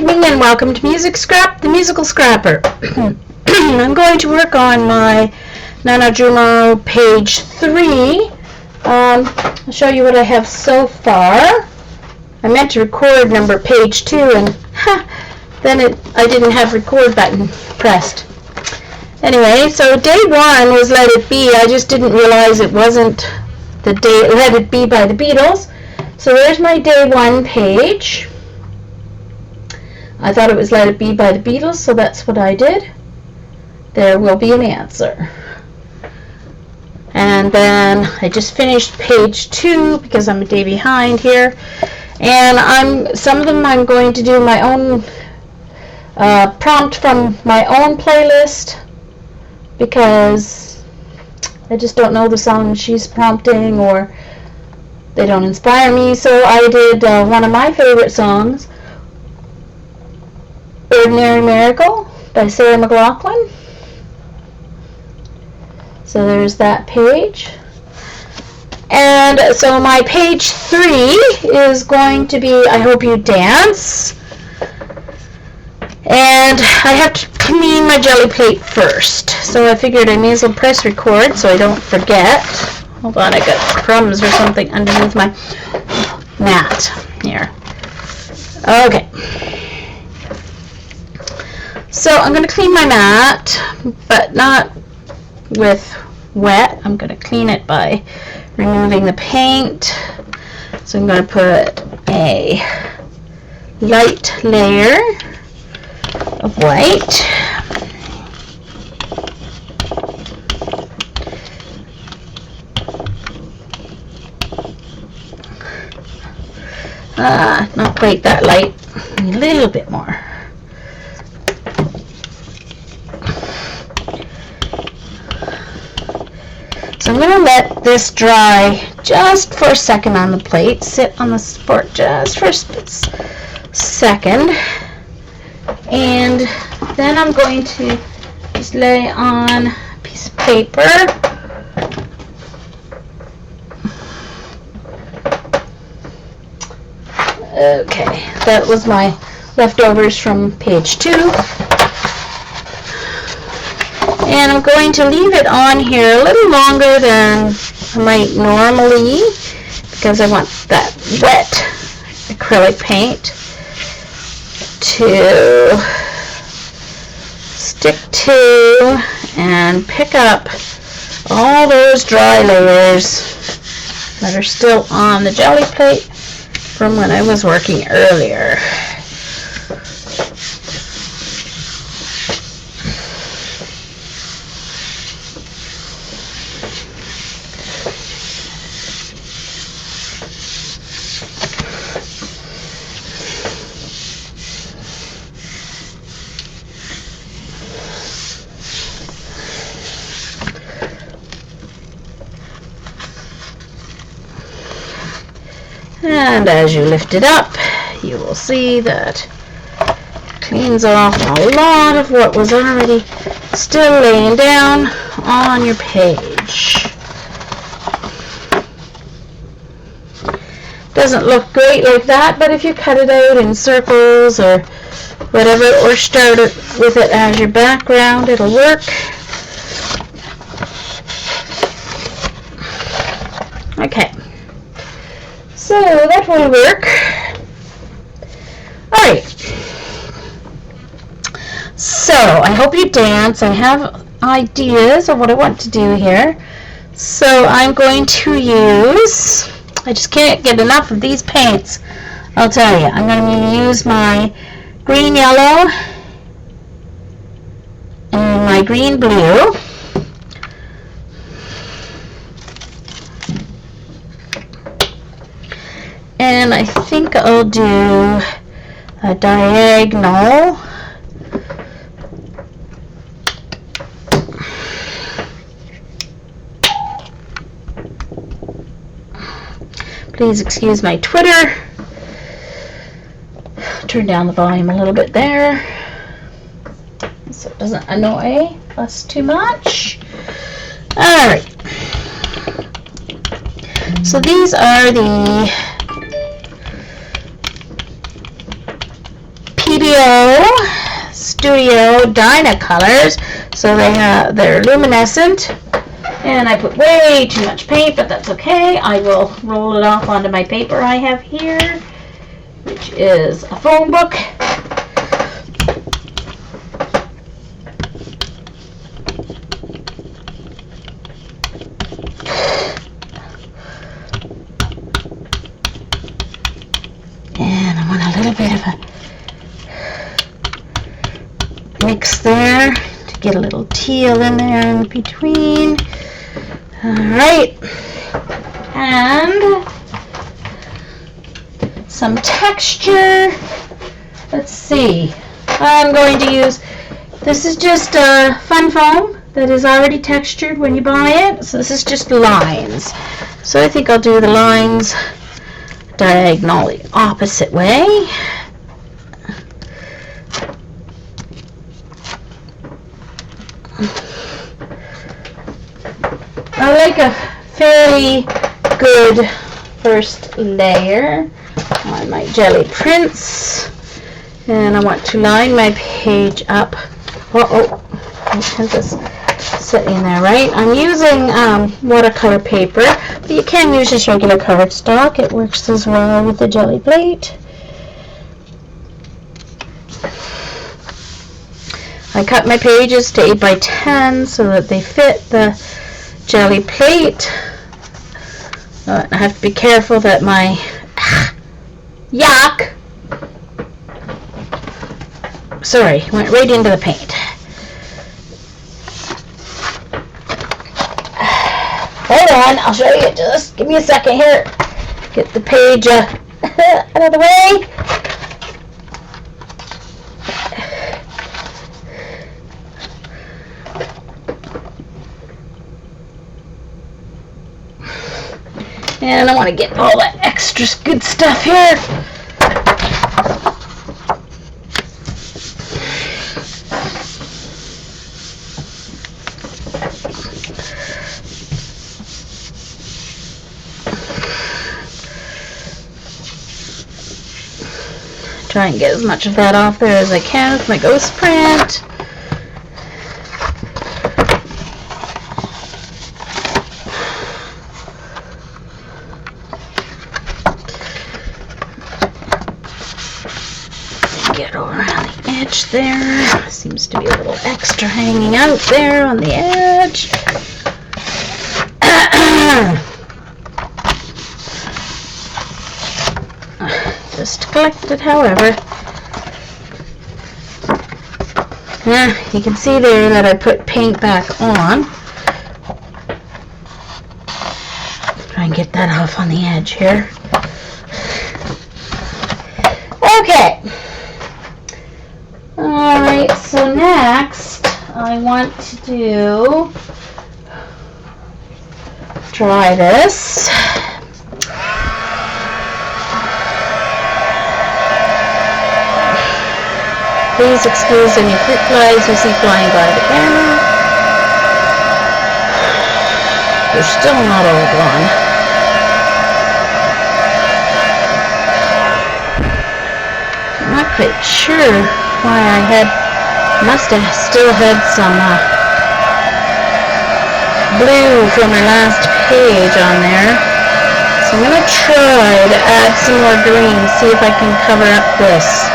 evening and welcome to Music Scrap, the Musical Scrapper. I'm going to work on my NanoJoumo page 3. I'll show you what I have so far. I meant to record page 2 and then I didn't have record button pressed. Anyway, so day 1 was Let It Be. I just didn't realize it wasn't the day Let It Be by the Beatles. So there's my day 1 page. I thought it was Let It Be by the Beatles, so that's what I did. There will be an answer. And then I just finished page 2 because I'm a day behind here. And some of them I'm going to do my own prompt from my own playlist because I just don't know the song she's prompting or they don't inspire me. So I did one of my favorite songs, Ordinary Miracle by Sarah McLachlan. So there's that page. And so my page 3 is going to be I Hope You Dance. And I have to clean my jelly plate first. So I figured I may as well press record so I don't forget. Hold on, I got crumbs or something underneath my mat here. Okay. So I'm going to clean my mat, but not with wet. I'm going to clean it by removing the paint. So I'm going to put a light layer of white. Not quite that light, a little bit more. So I'm going to let this dry just for a second on the plate, sit on the support just for a second, and then I'm going to just lay on a piece of paper. Okay, that was my leftovers from page 2. And I'm going to leave it on here a little longer than I might normally because I want that wet acrylic paint to stick to and pick up all those dry layers that are still on the jelly plate from when I was working earlier. And as you lift it up, you will see that it cleans off a lot of what was already still laying down on your page. Doesn't look great like that, but if you cut it out in circles or whatever, or start it with it as your background, it'll work. Okay. So that will work. Alright. So I hope you dance. I have ideas of what I want to do here. So I'm going to use, I just can't get enough of these paints. I'll tell you. I'm going to use my green yellow and my green blue. And I think I'll do a diagonal. Please excuse my Twitter. Turn down the volume a little bit there so it doesn't annoy us too much. Alright. So these are the Studio Dynacolors, so they're luminescent, and I put way too much paint, but that's okay. I will roll it off onto my paper I have here, which is a phone book. And I want a little bit of a mix there to get a little teal in there in between. Alright, and some texture. Let's see. I'm going to use, this is just a fun foam that is already textured when you buy it. So this is just lines. So I think I'll do the lines diagonally opposite way. I like a fairly good first layer on my jelly prints, and I want to line my page up. Has this sitting there, right? I'm using watercolor paper, but you can use just regular cardstock. It works as well with the jelly plate. I cut my pages to 8 by 10 so that they fit the jelly plate. I have to be careful that my yuck! Sorry, went right into the paint. Hold on, I'll show you. Just give me a second here. Get the page out of the way. And I want to get all that extra good stuff here. Try and get as much of that off there as I can with my ghost print. Get around the edge there. Seems to be a little extra hanging out there on the edge. Just collect it, however. You can see there that I put paint back on. Try and get that off on the edge here. Okay. Alright, so next I want to try this. Please excuse any fruit flies you see flying by the camera. They're still not all gone. I'm not quite sure why I must have still had some blue from my last page on there. So I'm going to try to add some more green, see if I can cover up this.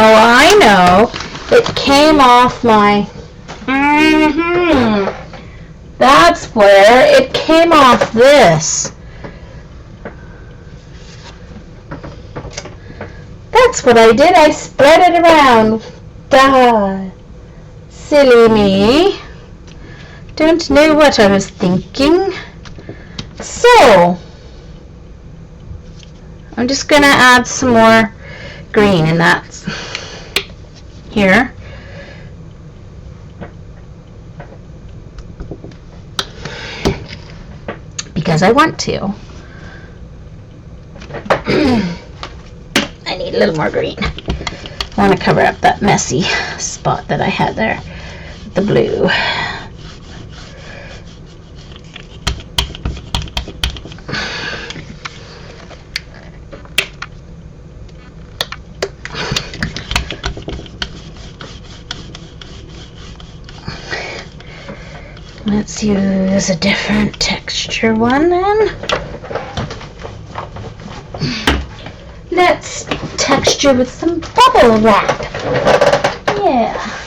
Oh, I know. It came off my... That's where it came off this. That's what I did. I spread it around. Duh. Silly me. Don't know what I was thinking. So, I'm just going to add some more green, and that's here. Because I want to. I need a little more green. I want to cover up that messy spot that I had there with the blue. Let's use a different texture one then. Let's texture with some bubble wrap. Yeah.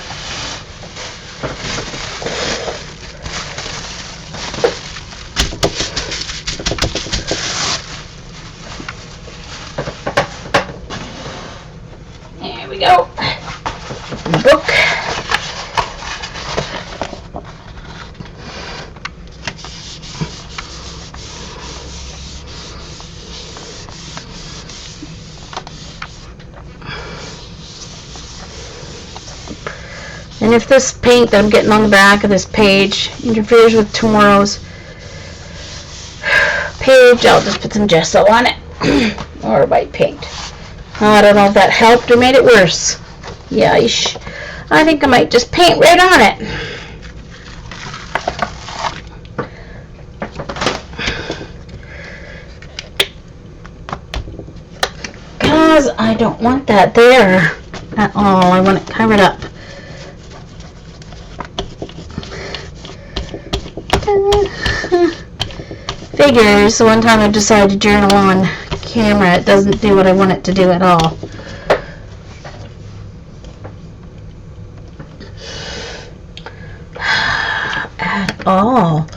There we go. Book. And if this paint that I'm getting on the back of this page interferes with tomorrow's page, I'll just put some gesso on it. Or white paint. I don't know if that helped or made it worse. Yeesh. I think I might just paint right on it. Because I don't want that there at all. I want it covered up. Figures, the one time I decided to journal on camera, it doesn't do what I want it to do at all. At all.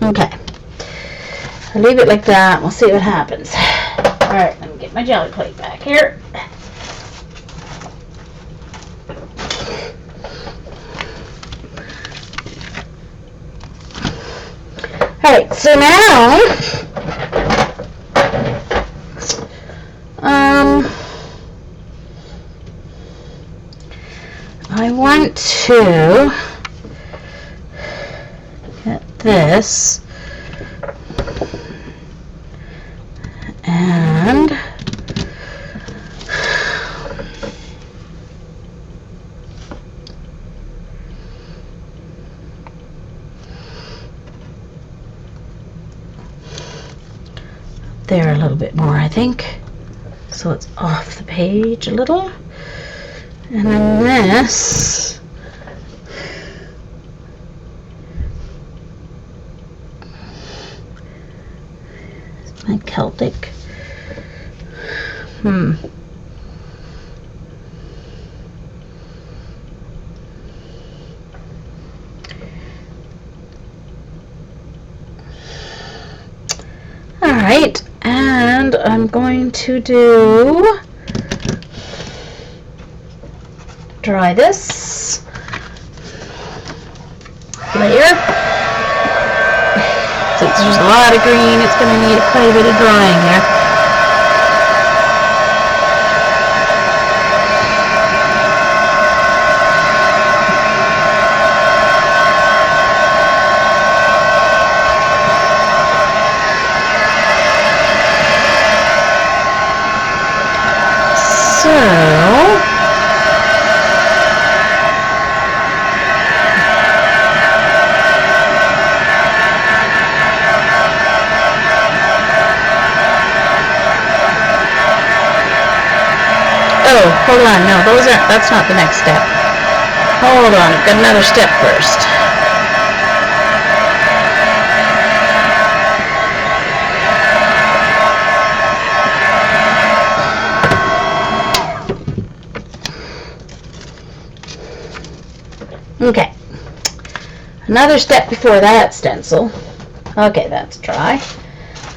Okay, I'll leave it like that. We'll see what happens. Alright, let me get my jelly plate back here. Alright, so now I want to get this and there a little bit more, I think, so it's off the page a little. And then this is my Celtic. Alright, and I'm going to dry this layer. Since there's a lot of green, it's going to need quite a bit of drying there. Hold on, no, that's not the next step. Hold on, I've got another step first. Okay. Another step before that stencil. Okay, that's dry.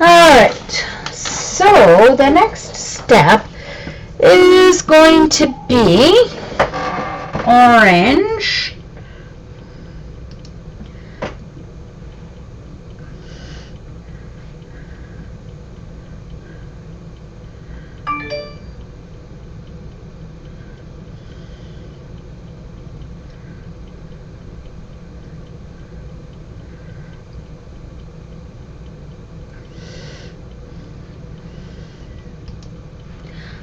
Alright, so the next step is going to be orange.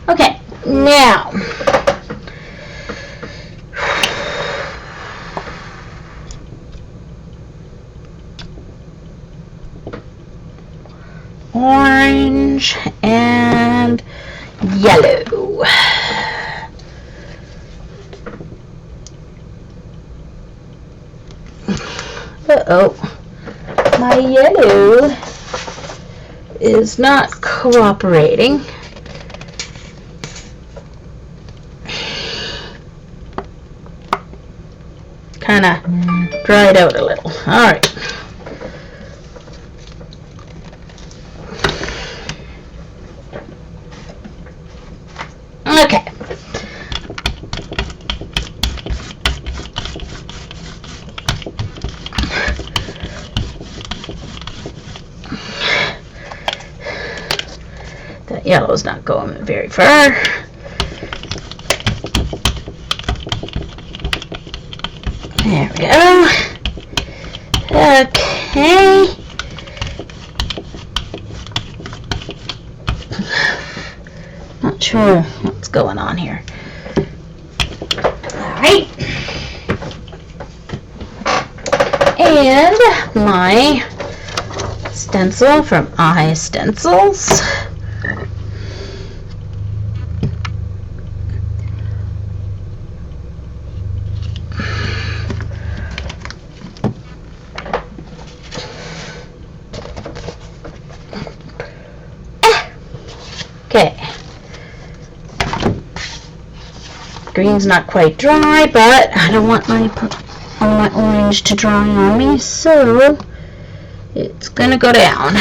Okay, now orange and yellow. Uh-oh, my yellow is not cooperating. Kind of dried out a little. All right. Okay. That yellow's not going very far. There we go. Okay. Not sure what's going on here. Alright. And my stencil from iStencils. Okay. Green's not quite dry, but I don't want my orange to dry on me, so it's gonna go down.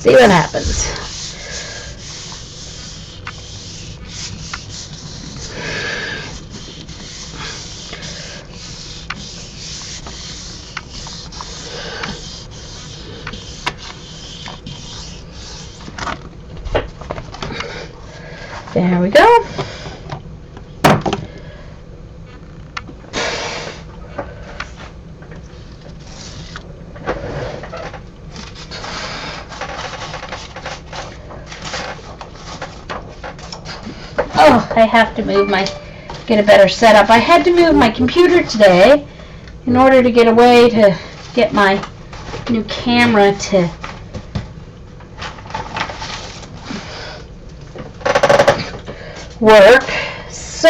See what happens. There we go. Oh, I have to move get a better setup. I had to move my computer today in order to get a way to get my new camera to work. So,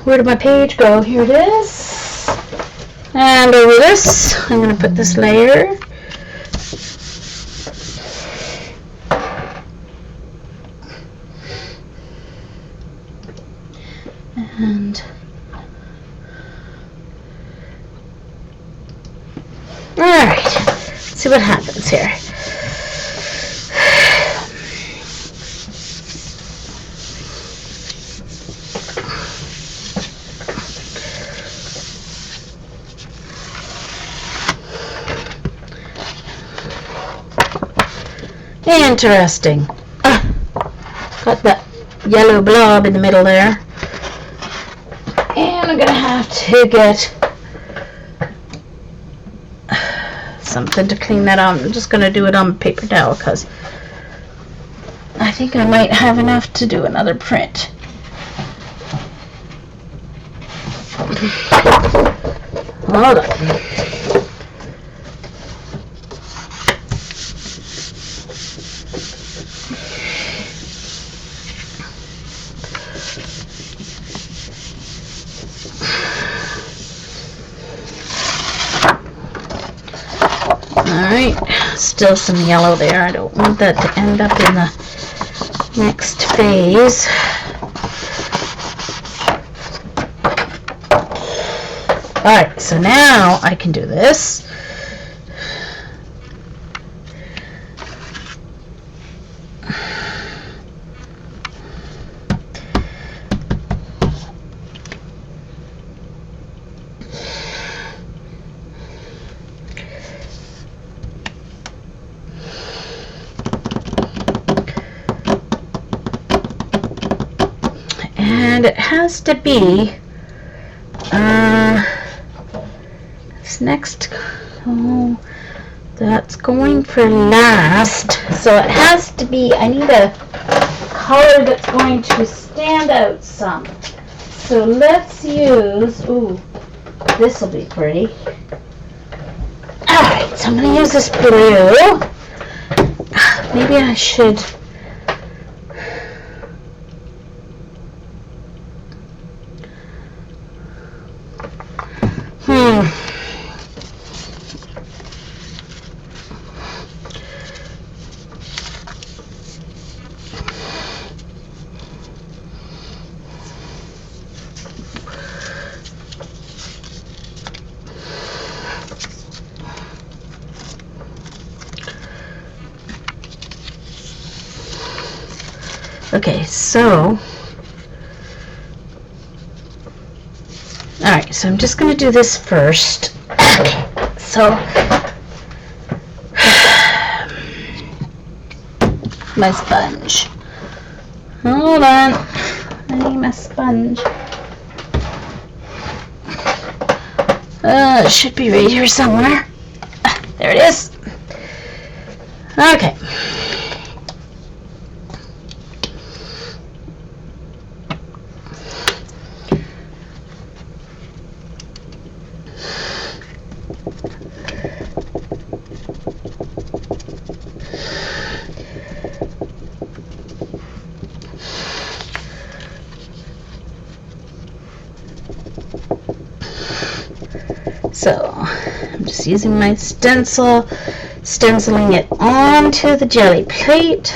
where did my page go? Here it is. And over this, I'm going to put this layer. And alright, let's see what happens here. Interesting. Got that yellow blob in the middle there. And I'm going to have to get something to clean that out. I'm just going to do it on paper towel because I think I might have enough to do another print. Hold on. Alright, still some yellow there. I don't want that to end up in the next phase. Alright, so now I can do this. And it has to be this next That's going for last. So it has to be, I need a color that's going to stand out some. So let's use, ooh, this will be pretty. Alright, so I'm going to use this blue. Maybe I should... Okay, so, alright, so I'm just going to do this first. Okay, so, my sponge. Hold on, I need my sponge. It should be right here somewhere. There it is. Okay. So, I'm just using my stencil, stenciling it onto the jelly plate.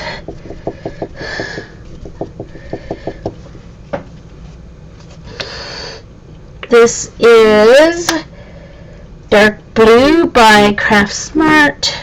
This is Dark Blue by Craft Smart.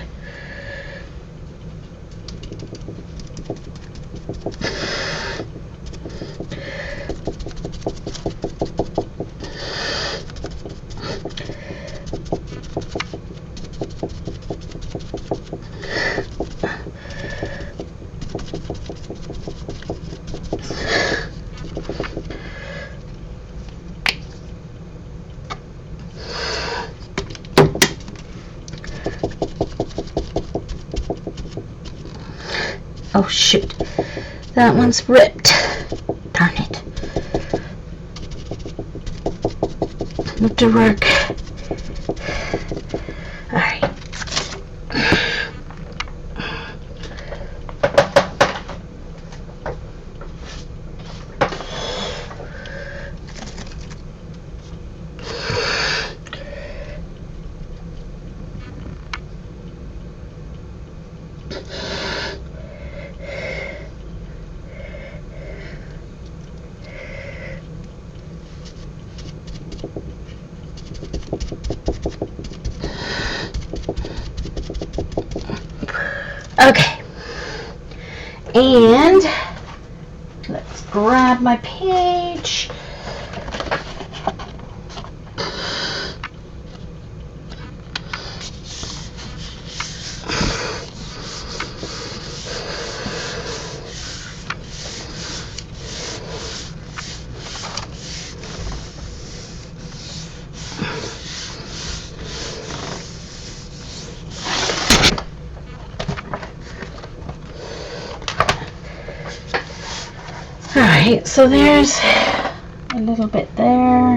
Oh shoot, that one's ripped. Darn it. Not to work. Alright. Okay, and let's grab my page. Alright, so there's a little bit there.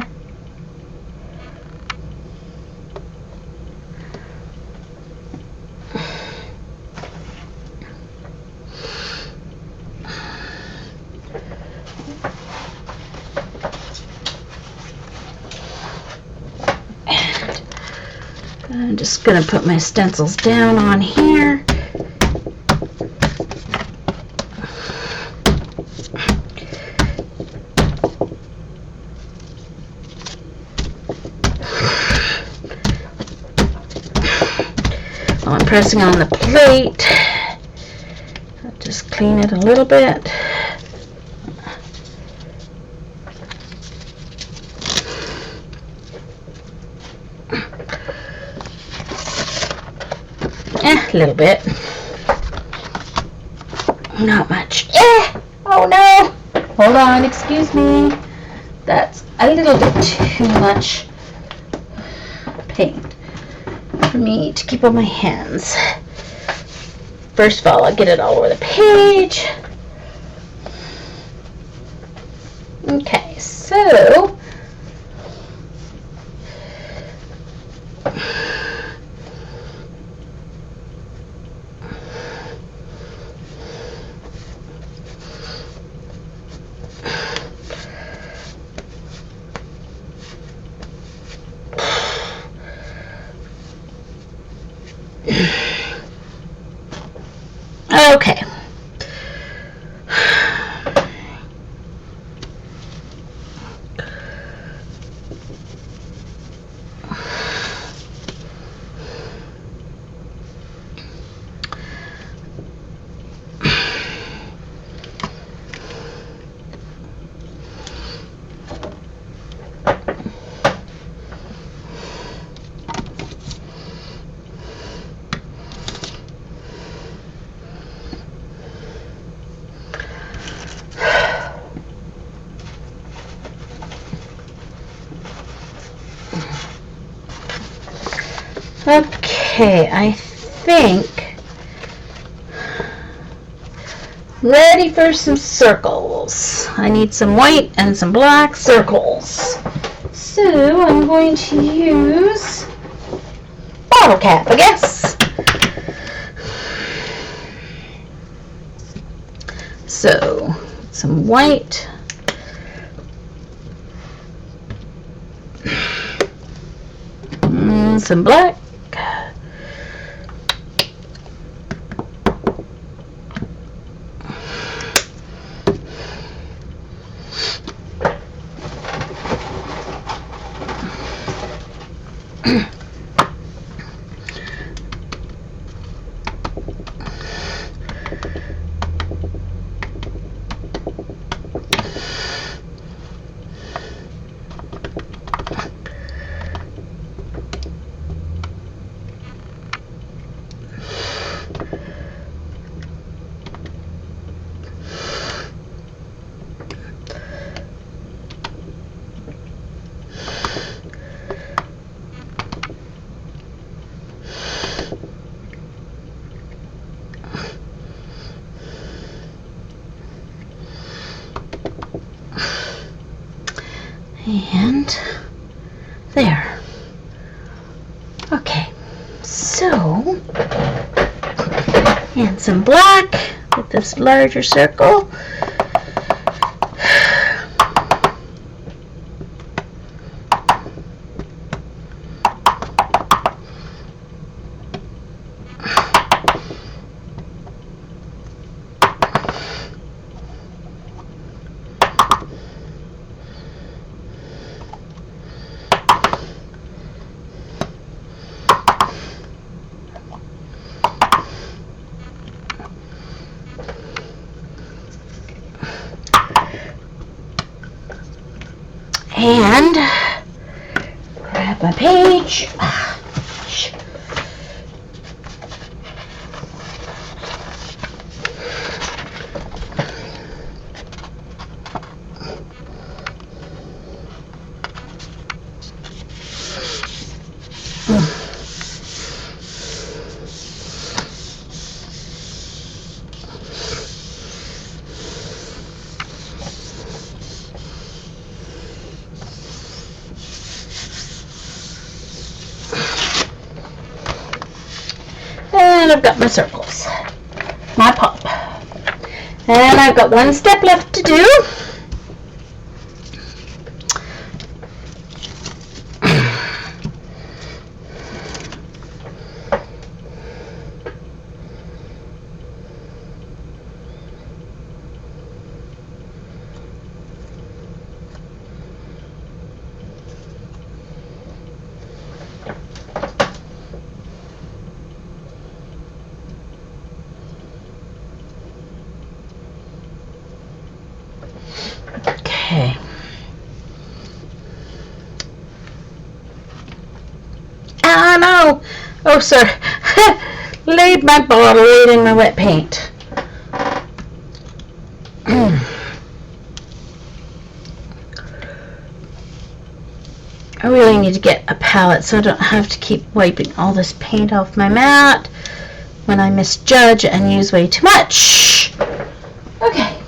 And I'm just going to put my stencils down on here. While I'm pressing on the plate, I'll just clean it a little bit. A little bit. Not much. Oh no! Hold on, excuse me. That's a little bit too much paint. for me to keep on my hands. First of all, I'll get it all over the page. Okay, so okay. Okay, I think ready for some circles. I need some white and some black circles. So I'm going to use bottle cap, I guess. So some white. And some black. And there. Okay, so, and some black with this larger circle. And grab my page. And I've got my circles, my pop. And I've got one step left to do. Okay. Oh no! Oh, sir. Laid my bottle right in my wet paint. I really need to get a palette so I don't have to keep wiping all this paint off my mat when I misjudge and use way too much. Okay.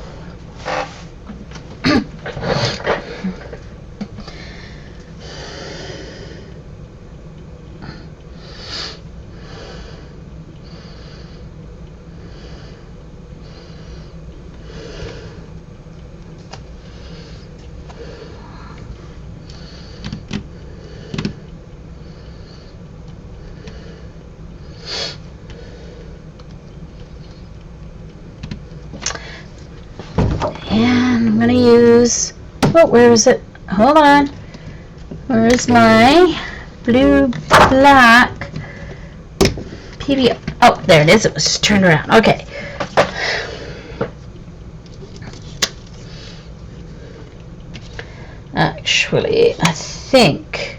And I'm going to use, oh, where is it? Hold on. Where is my blue black PB? Oh, there it is. It was turned around. Okay. Actually, I think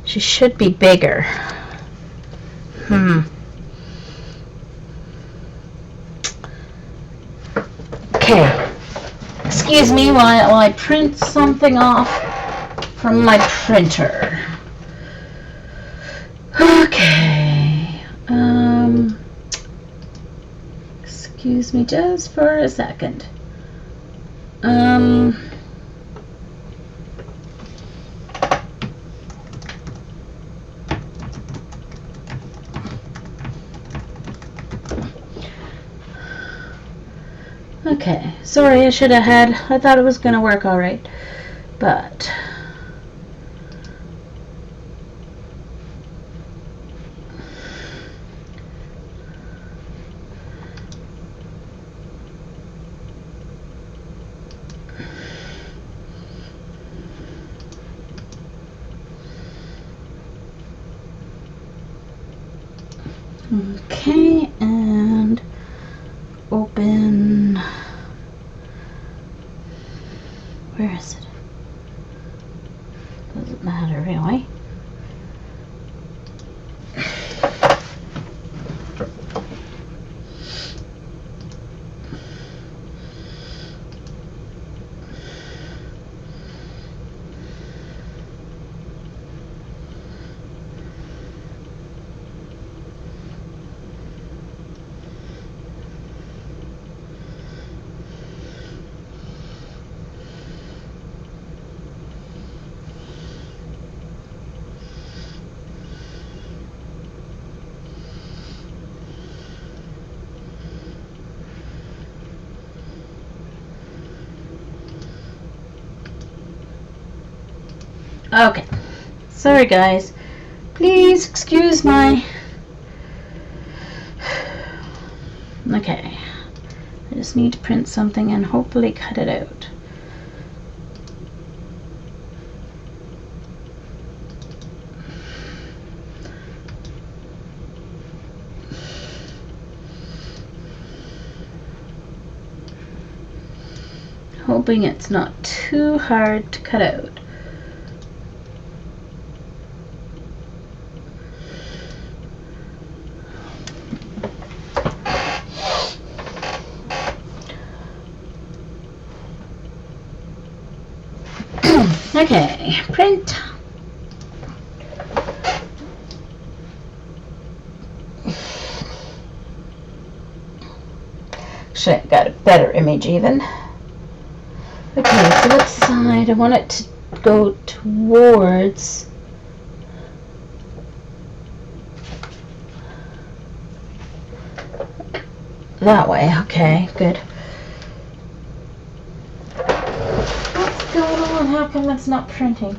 she should be bigger. Okay. Excuse me while I print something off from my printer. Okay. Excuse me just for a second. Okay, sorry, I thought it was gonna work all right, but okay, and open. Where is it? Doesn't matter really. Okay, sorry guys, please excuse my, okay, I just need to print something and hopefully cut it out. Hoping it's not too hard to cut out. Okay, print. Actually, I got a better image even. Okay, so what side? I want it to go towards that way. Okay, good. What's going on? How come it's not printing?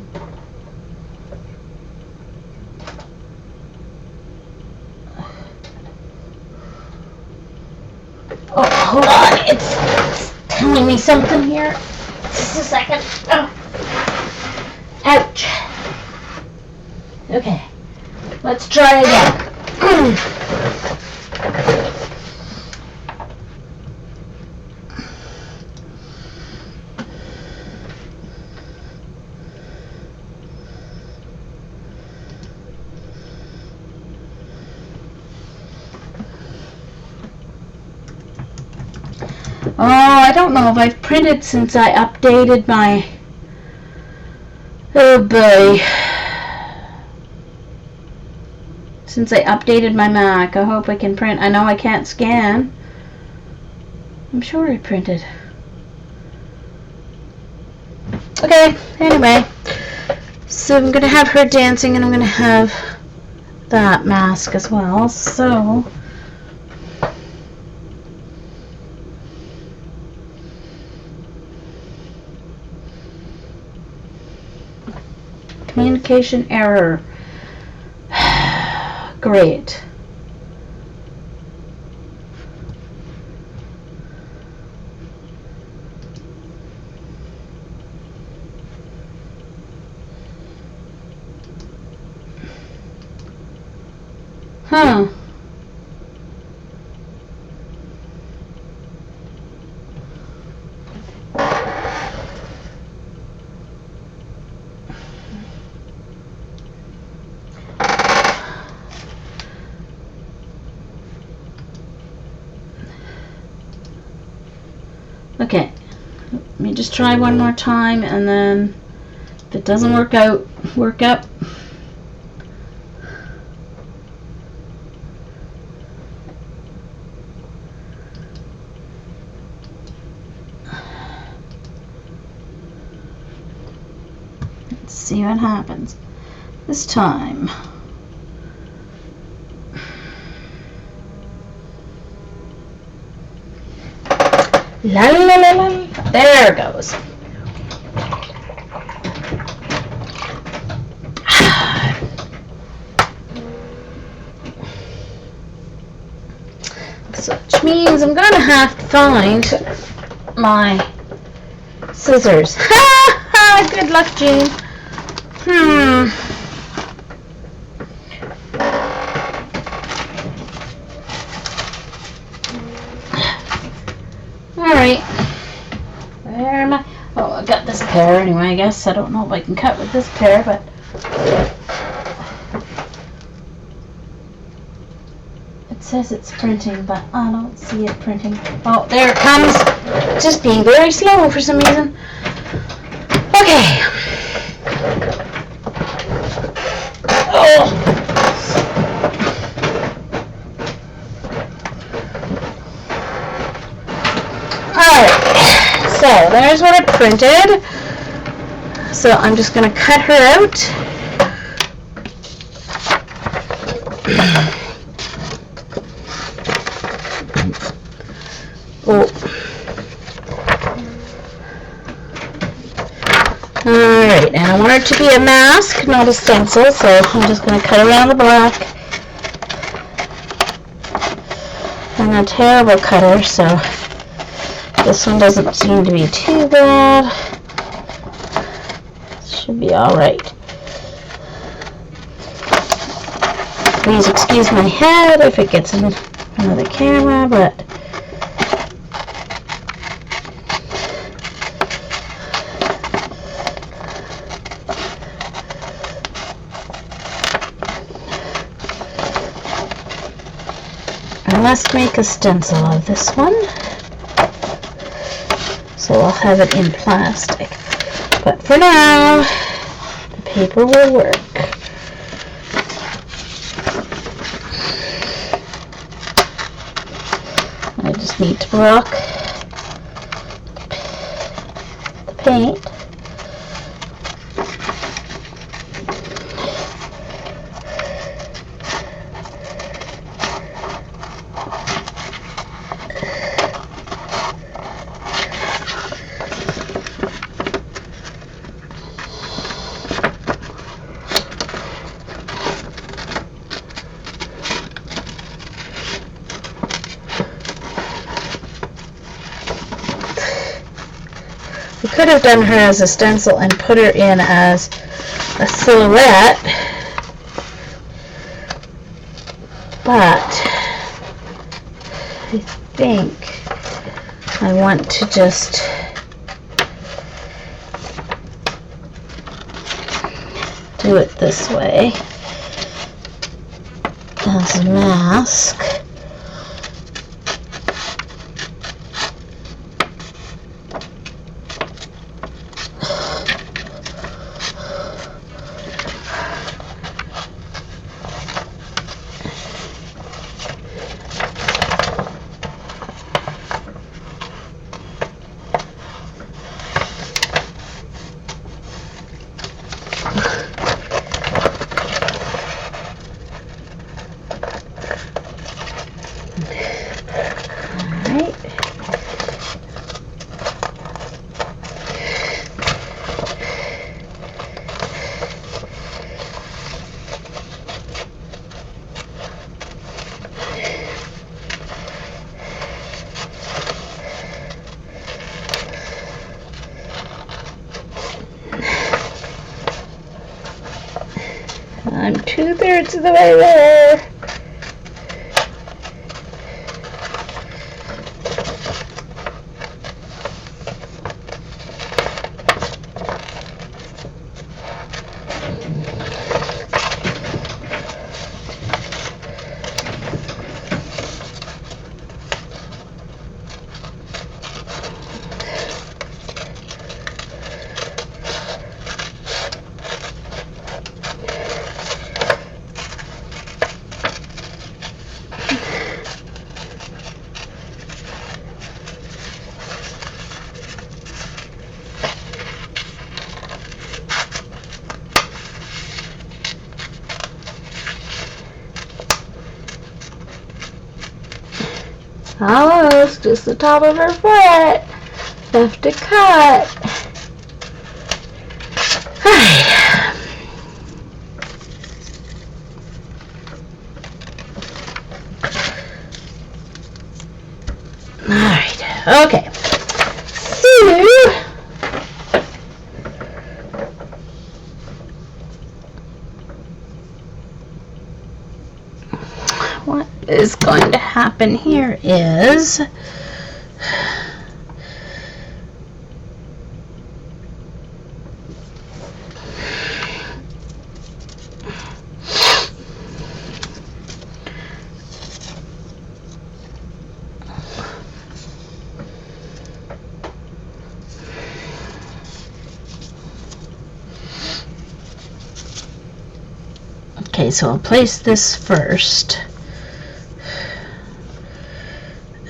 Oh, hold on. It's telling me something here. Just a second. Oh. Ouch. Okay. Let's try again. Oh, I don't know if I've printed since I updated my... Oh boy. Since I updated my Mac. I hope I can print. I know I can't scan. I'm sure I printed. Okay, anyway. So I'm going to have her dancing, and I'm going to have that mask as well. So... communication error. Great. Huh. Okay, let me just try one more time, and then if it doesn't work up. Let's see what happens this time. La la la la. There it goes. Which means I'm gonna have to find my scissors. Good luck, Jean. Alright. Where am I? Oh, I got this pair anyway, I guess. I don't know if I can cut with this pair, but... it says it's printing, but I don't see it printing. Oh, there it comes. Just being very slow for some reason. Okay. Oh. Alright. So, there's what I printed. So, I'm just going to cut her out. Oh. Alright, and I want it to be a mask, not a stencil, so I'm just going to cut around the black. I'm a terrible cutter, so this one doesn't seem to be too bad. Should be alright. Please excuse my head if it gets in another camera, but I must make a stencil of this one, so I'll have it in plastic. But for now, the paper will work. I just need to block the paint. We could have done her as a stencil and put her in as a silhouette, but I think I want to just do it this way as a mask. Alright. I'm 2/3 of the way there. Almost, just the top of her foot. Left to cut. Alright. Alright, okay. So, what is going to happen here is okay, so I'll place this first.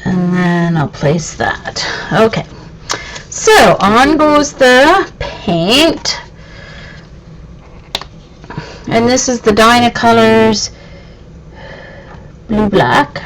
And then I'll place that. Okay. So on goes the paint. And this is the Dynacolors Blue Black.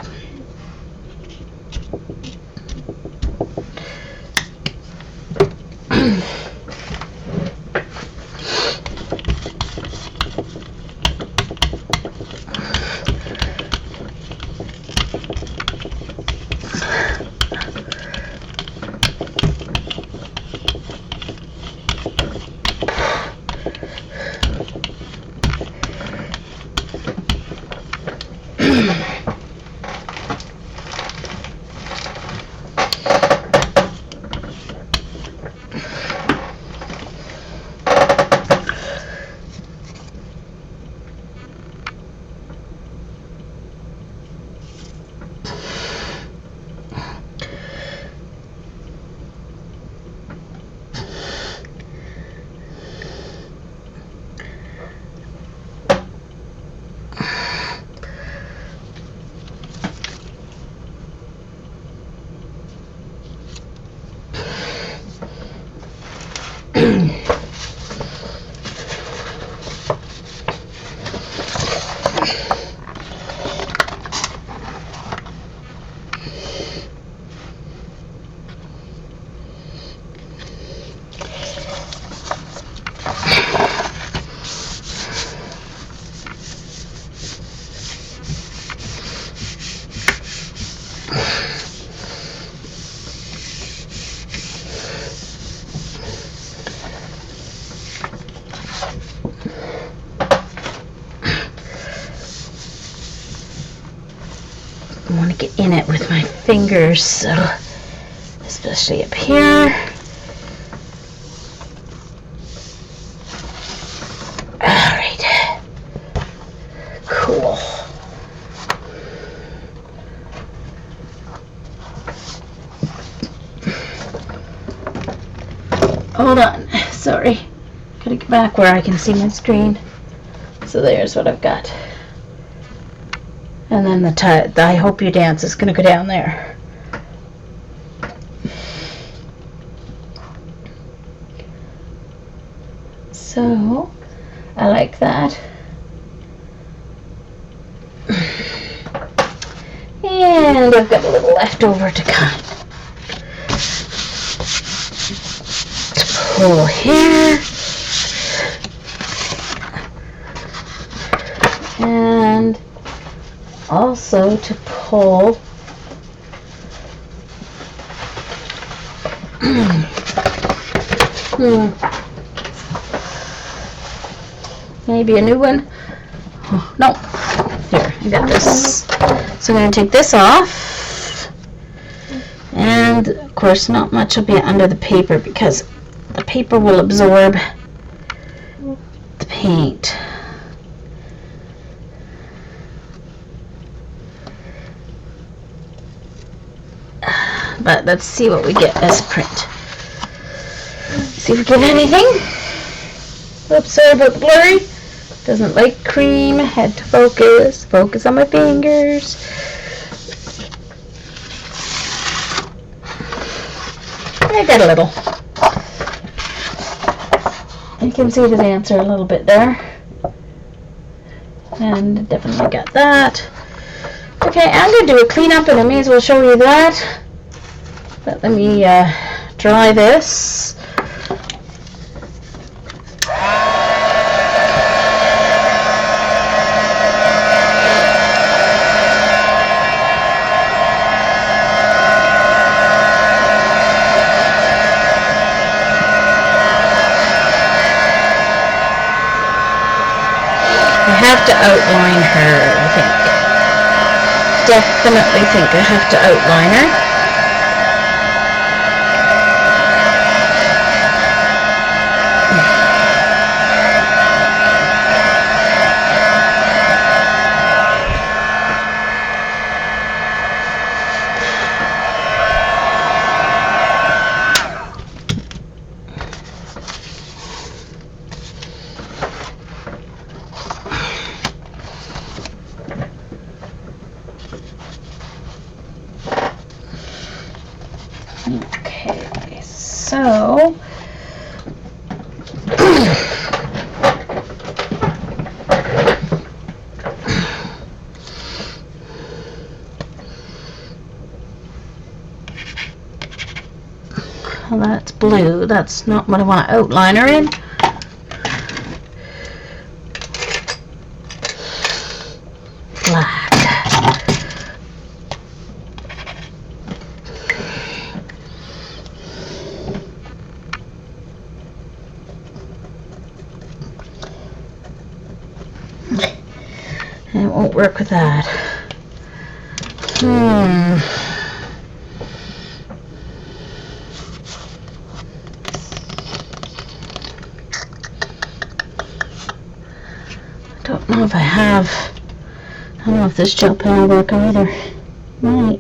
I want to get in it with my fingers, so especially up here. Alright. Cool. Hold on. Sorry. Gotta get back where I can see my screen. So there's what I've got. And then the I Hope You Dance is going to go down there. So I like that. And I've got a little left over to cut. To pull here. And also to pull maybe a new one. Oh, no, here, I got this. So I'm going to take this off, and of course not much will be under the paper because the paper will absorb the paint. But let's see what we get as a print. See if we get anything. Oops, sorry about the blurry. Doesn't like cream. Had to focus. Focus on my fingers. I got a little. You can see the dancer a little bit there. And definitely got that. Okay, I'm going to do a cleanup and I may as well show you that. But let me dry this. I have to outline her, I think. Definitely think I have to outline her. Okay, so well, that's blue. That's not what I want to outline her in. Black. It won't work with that. Don't know if I have. I don't know if this gel pen will work either. Might.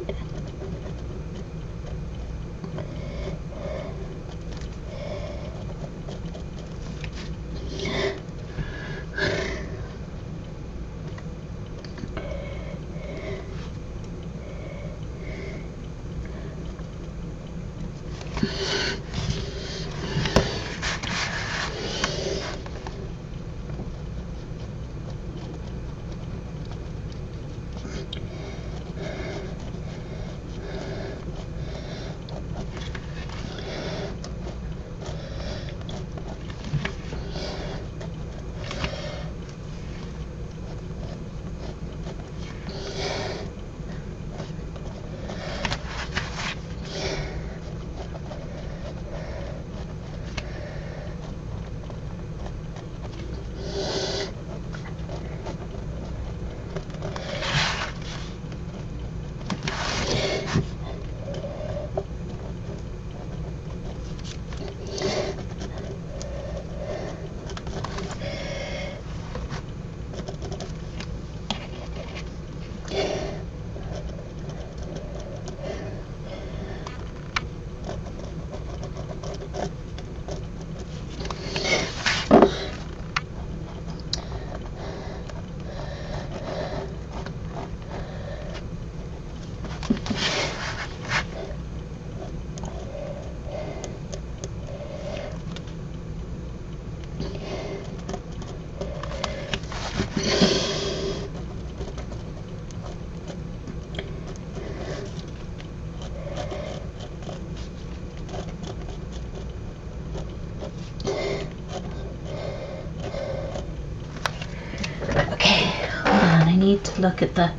need to look at the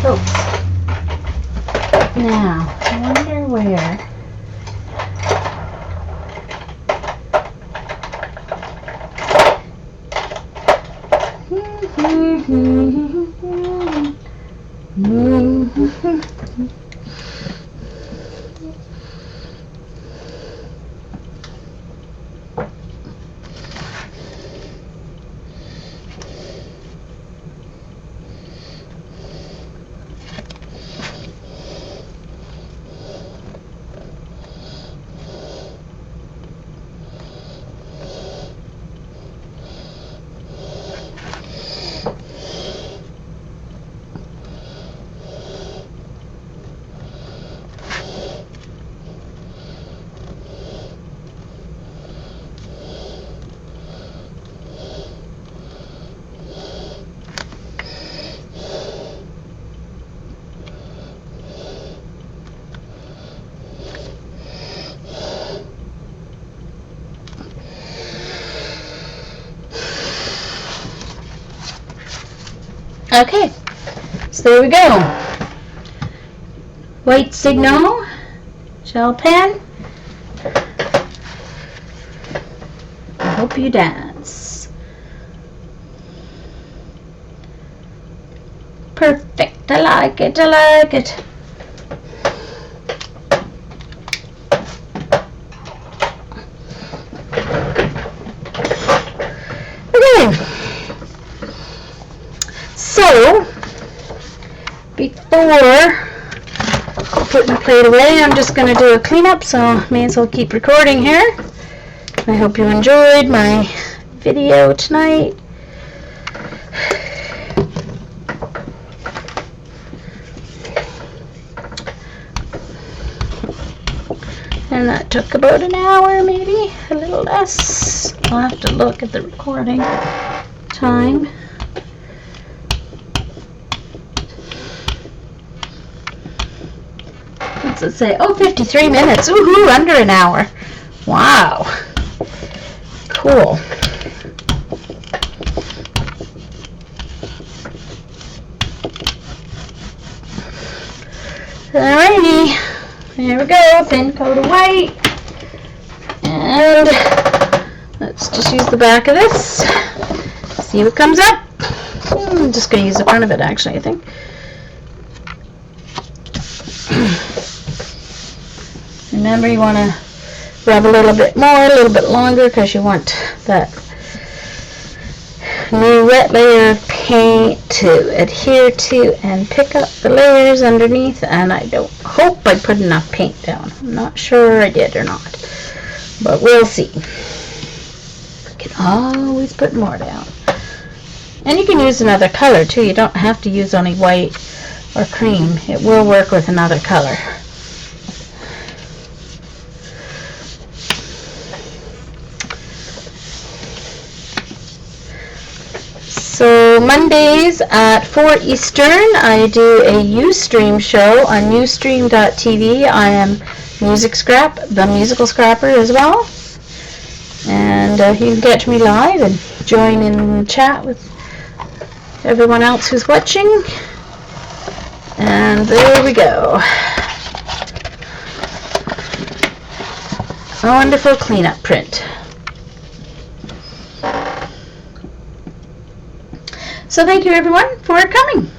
oops. Now, I wonder where. Okay, so there we go. White signal, gel pen. I hope you dance. Perfect, I like it, I like it. Okay. So, before I put my plate away, I'm just going to do a cleanup, so may as well keep recording here. I hope you enjoyed my video tonight. And that took about an hour, maybe a little less. I'll have to look at the recording time. What's it say? Oh, 53 minutes. Woohoo, under an hour. Wow. Cool. Alrighty. There we go. Thin coat of white. And let's just use the back of this. See what comes up. I'm just going to use the front of it, actually, I think. Remember, you want to rub a little bit more, a little bit longer, because you want that new wet layer of paint to adhere to and pick up the layers underneath. And I don't hope I put enough paint down. I'm not sure I did or not, but we'll see. You can always put more down. And you can use another color too. You don't have to use only white or cream. It will work with another color. So Mondays at 4 Eastern, I do a Ustream show on ustream.tv. I am Music Scrap, the musical scrapper as well. And you can catch me live and join in chat with everyone else who's watching. And there we go. A wonderful cleanup print. So thank you everyone for coming.